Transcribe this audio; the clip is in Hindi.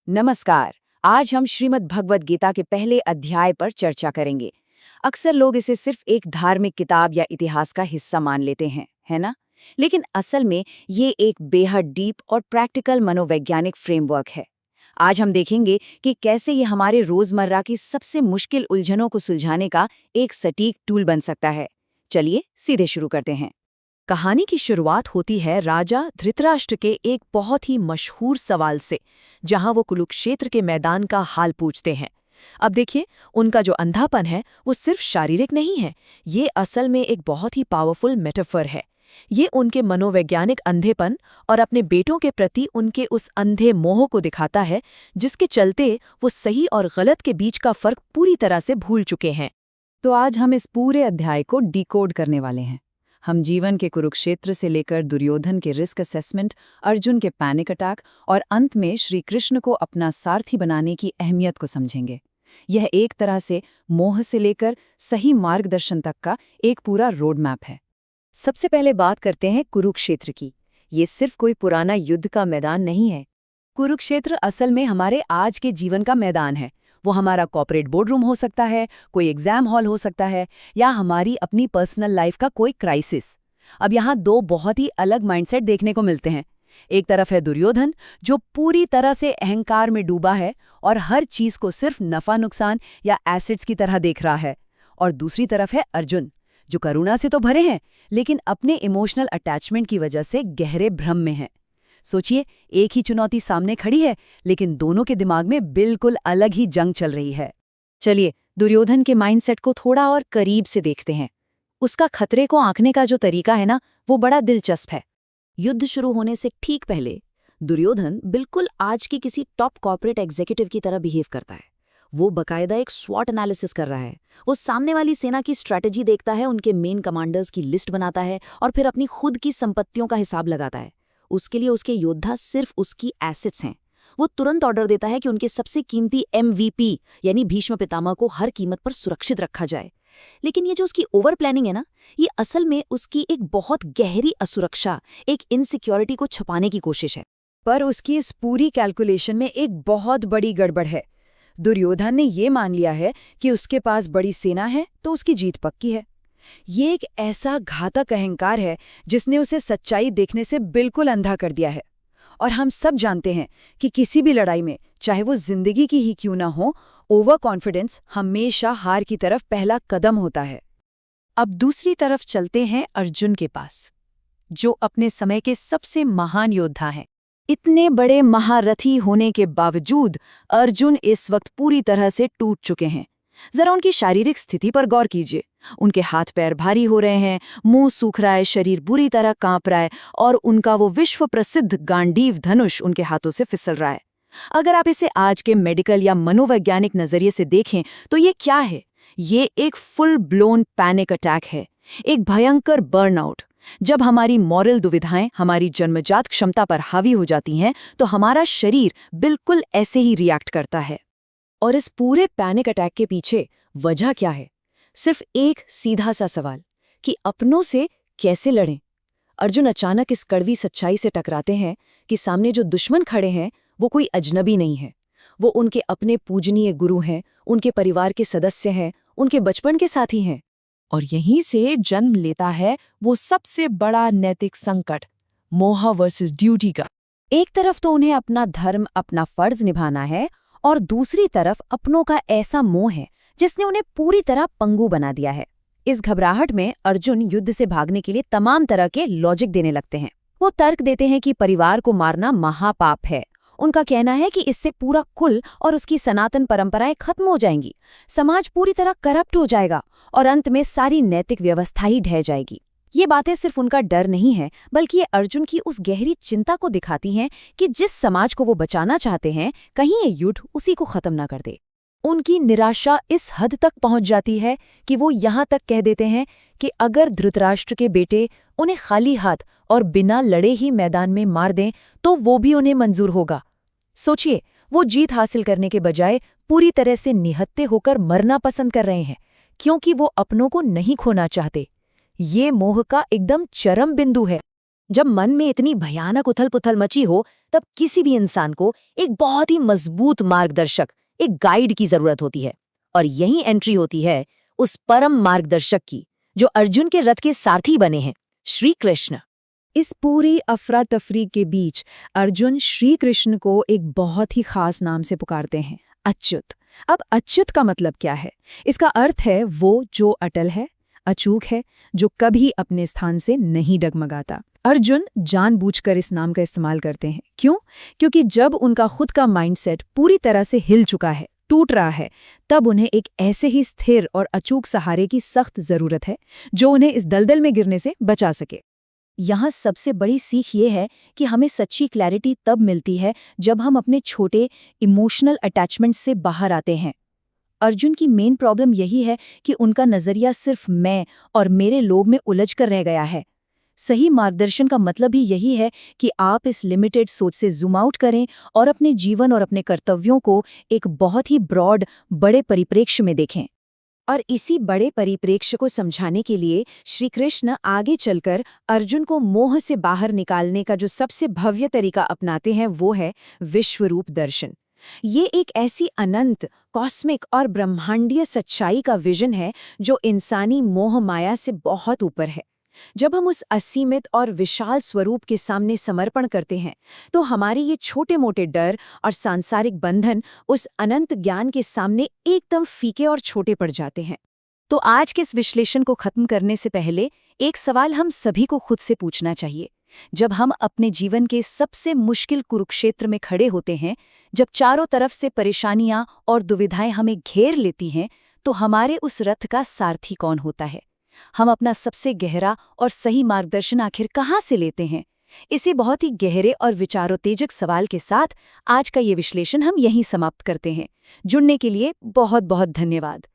नमस्कार। आज हम श्रीमद् भगवद गीता के पहले अध्याय पर चर्चा करेंगे। अक्सर लोग इसे सिर्फ एक धार्मिक किताब या इतिहास का हिस्सा मान लेते हैं, है ना? लेकिन असल में ये एक बेहद डीप और प्रैक्टिकल मनोवैज्ञानिक फ्रेमवर्क है। आज हम देखेंगे कि कैसे ये हमारे रोजमर्रा की सबसे मुश्किल उलझनों को सुलझाने का एक सटीक टूल बन सकता है। चलिए सीधे शुरू करते हैं। कहानी की शुरुआत होती है राजा धृतराष्ट्र के एक बहुत ही मशहूर सवाल से, जहां वो कुरुक्षेत्र के मैदान का हाल पूछते हैं। अब देखिए, उनका जो अंधापन है वो सिर्फ शारीरिक नहीं है, ये असल में एक बहुत ही पावरफुल मेटाफर है। ये उनके मनोवैज्ञानिक अंधेपन और अपने बेटों के प्रति उनके उस अंधे मोह को दिखाता है, जिसके चलते वो सही और गलत के बीच का फर्क पूरी तरह से भूल चुके हैं। तो आज हम इस पूरे अध्याय को डिकोड करने वाले हैं। हम जीवन के कुरुक्षेत्र से लेकर दुर्योधन के रिस्क असेसमेंट, अर्जुन के पैनिक अटैक और अंत में श्री कृष्ण को अपना सारथी बनाने की अहमियत को समझेंगे। यह एक तरह से मोह से लेकर सही मार्गदर्शन तक का एक पूरा रोड मैप है। सबसे पहले बात करते हैं कुरुक्षेत्र की। ये सिर्फ कोई पुराना युद्ध का मैदान नहीं है। कुरुक्षेत्र असल में हमारे आज के जीवन का मैदान है। वो हमारा कॉर्पोरेट बोर्डरूम हो सकता है, कोई एग्जाम हॉल हो सकता है, या हमारी अपनी पर्सनल लाइफ का कोई क्राइसिस। अब यहाँ दो बहुत ही अलग माइंडसेट देखने को मिलते हैं। एक तरफ है दुर्योधन, जो पूरी तरह से अहंकार में डूबा है और हर चीज को सिर्फ नफा नुकसान या एसिड्स की तरह देख रहा है। और दूसरी तरफ है अर्जुन, जो करुणा से तो भरे हैं, लेकिन अपने इमोशनल अटैचमेंट की वजह से गहरे भ्रम में है। सोचिए, एक ही चुनौती सामने खड़ी है, लेकिन दोनों के दिमाग में बिल्कुल अलग ही जंग चल रही है। चलिए, दुर्योधन के माइंडसेट को थोड़ा और करीब से देखते हैं। उसका खतरे को आंकने का जो तरीका है ना, वो बड़ा दिलचस्प है। युद्ध शुरू होने से ठीक पहले दुर्योधन बिल्कुल आज की किसी टॉप कॉर्पोरेट एग्जीक्यूटिव की तरह बिहेव करता है। वो बकायदा एक स्वॉट एनालिसिस कर रहा है। वो सामने वाली सेना की स्ट्रैटेजी देखता है, उनके मेन कमांडर्स की लिस्ट बनाता है और फिर अपनी खुद की संपत्तियों का हिसाब लगाता है। उसके लिए उसके योद्धा सिर्फ उसकी एसेट्स हैं। वो तुरंत ऑर्डर देता है कि उनके सबसे कीमती MVP यानी भीष्म पितामह को हर कीमत पर सुरक्षित रखा जाए। लेकिन ये जो उसकी ओवर प्लानिंग है ना, ये असल में उसकी एक बहुत गहरी असुरक्षा, एक इनसिक्योरिटी को छुपाने की कोशिश है। पर उसकी इस पूरी कैलकुलेशन में एक बहुत बड़ी गड़बड़ है। दुर्योधन ने ये मान लिया है कि उसके पास बड़ी सेना है तो उसकी जीत पक्की है। ये एक ऐसा घातक अहंकार है जिसने उसे सच्चाई देखने से बिल्कुल अंधा कर दिया है। और हम सब जानते हैं कि किसी भी लड़ाई में, चाहे वो जिंदगी की ही क्यों ना हो, ओवर कॉन्फिडेंस हमेशा हार की तरफ पहला कदम होता है। अब दूसरी तरफ चलते हैं अर्जुन के पास, जो अपने समय के सबसे महान योद्धा हैं। इतने बड़े महारथी होने के बावजूद अर्जुन इस वक्त पूरी तरह से टूट चुके हैं। जरा उनकी शारीरिक स्थिति पर गौर कीजिए। उनके हाथ पैर भारी हो रहे हैं, मुंह सूख रहा है, शरीर बुरी तरह कांप रहा है और उनका वो विश्व प्रसिद्ध गांडीव धनुष उनके हाथों से फिसल रहा है। अगर आप इसे आज के मेडिकल या मनोवैज्ञानिक नजरिए से देखें तो ये क्या है? ये एक फुल ब्लोन पैनिक अटैक है, एक भयंकर बर्नआउट। जब हमारी मॉरल दुविधाएं हमारी जन्मजात क्षमता पर हावी हो जाती हैं तो हमारा शरीर बिल्कुल ऐसे ही रिएक्ट करता है। और इस पूरे पैनिक अटैक के पीछे वजह क्या है? सिर्फ एक सीधा सा सवाल कि अपनों से कैसे लड़ें। अर्जुन अचानक इस कड़वी सच्चाई से टकराते हैं कि सामने जो दुश्मन खड़े हैं वो कोई अजनबी नहीं है। वो उनके अपने पूजनीय गुरु हैं, उनके परिवार के सदस्य हैं, उनके बचपन के साथी हैं। और यहीं से जन्म लेता है वो सबसे बड़ा नैतिक संकट, मोह वर्सेस ड्यूटी का। एक तरफ तो उन्हें अपना धर्म, अपना फर्ज निभाना है, और दूसरी तरफ अपनों का ऐसा मोह है जिसने उन्हें पूरी तरह पंगु बना दिया है। इस घबराहट में अर्जुन युद्ध से भागने के लिए तमाम तरह के लॉजिक देने लगते हैं। वो तर्क देते हैं कि परिवार को मारना महापाप है। उनका कहना है कि इससे पूरा कुल और उसकी सनातन परंपराएं खत्म हो जाएंगी, समाज पूरी तरह करप्ट हो जाएगा और अंत में सारी नैतिक व्यवस्था ही ढह जाएगी। ये बातें सिर्फ उनका डर नहीं है, बल्कि ये अर्जुन की उस गहरी चिंता को दिखाती हैं कि जिस समाज को वो बचाना चाहते हैं, कहीं ये युद्ध उसी को खत्म न कर दे। उनकी निराशा इस हद तक पहुंच जाती है कि वो यहाँ तक कह देते हैं कि अगर धृतराष्ट्र के बेटे उन्हें खाली हाथ और बिना लड़े ही मैदान में मार दें तो वो भी उन्हें मंजूर होगा। सोचिए, वो जीत हासिल करने के बजाय पूरी तरह से निहत्थे होकर मरना पसंद कर रहे हैं, क्योंकि वो अपनों को नहीं खोना चाहते। ये मोह का एकदम चरम बिंदु है। जब मन में इतनी भयानक उथल-पुथल मची हो, तब किसी भी इंसान को एक बहुत ही मजबूत मार्गदर्शक, एक गाइड की जरूरत होती है। और यही एंट्री होती है उस परम मार्गदर्शक की, जो अर्जुन के रथ के सारथी बने हैं, श्री कृष्ण। इस पूरी अफरा तफरी के बीच अर्जुन श्री कृष्ण को एक बहुत ही खास नाम से पुकारते हैं, अच्युत। अब अच्युत का मतलब क्या है? इसका अर्थ है वो जो अटल है, अचूक है, जो कभी अपने स्थान से नहीं डगमगाता। अर्जुन जानबूझकर इस नाम का इस्तेमाल करते हैं। क्यों? क्योंकि जब उनका खुद का माइंडसेट पूरी तरह से हिल चुका है, टूट रहा है, तब उन्हें एक ऐसे ही स्थिर और अचूक सहारे की सख्त जरूरत है जो उन्हें इस दलदल में गिरने से बचा सके। यहाँ सबसे बड़ी सीख ये है कि हमें सच्ची क्लैरिटी तब मिलती है जब हम अपने छोटे इमोशनल अटैचमेंट से बाहर आते हैं। अर्जुन की मेन प्रॉब्लम यही है कि उनका नजरिया सिर्फ मैं और मेरे लोग में उलझ कर रह गया है। सही मार्गदर्शन का मतलब ही यही है कि आप इस लिमिटेड सोच से जूम आउट करें और अपने जीवन और अपने कर्तव्यों को एक बहुत ही ब्रॉड, बड़े परिप्रेक्ष्य में देखें। और इसी बड़े परिप्रेक्ष्य को समझाने के लिए श्री कृष्ण आगे चलकर अर्जुन को मोह से बाहर निकालने का जो सबसे भव्य तरीका अपनाते हैं वो है विश्वरूप दर्शन। ये एक ऐसी अनंत, कॉस्मिक और ब्रह्मांडीय सच्चाई का विजन है जो इंसानी मोह माया से बहुत ऊपर है। जब हम उस असीमित और विशाल स्वरूप के सामने समर्पण करते हैं तो हमारे ये छोटे मोटे डर और सांसारिक बंधन उस अनंत ज्ञान के सामने एकदम फीके और छोटे पड़ जाते हैं। तो आज के इस विश्लेषण को खत्म करने से पहले एक सवाल हम सभी को खुद से पूछना चाहिए। जब हम अपने जीवन के सबसे मुश्किल कुरुक्षेत्र में खड़े होते हैं, जब चारों तरफ से परेशानियां और दुविधाएं हमें घेर लेती हैं, तो हमारे उस रथ का सारथी कौन होता है? हम अपना सबसे गहरा और सही मार्गदर्शन आखिर कहाँ से लेते हैं? इसी बहुत ही गहरे और विचारोत्तेजक सवाल के साथ आज का ये विश्लेषण हम यहीं समाप्त करते हैं। जुड़ने के लिए बहुत बहुत धन्यवाद।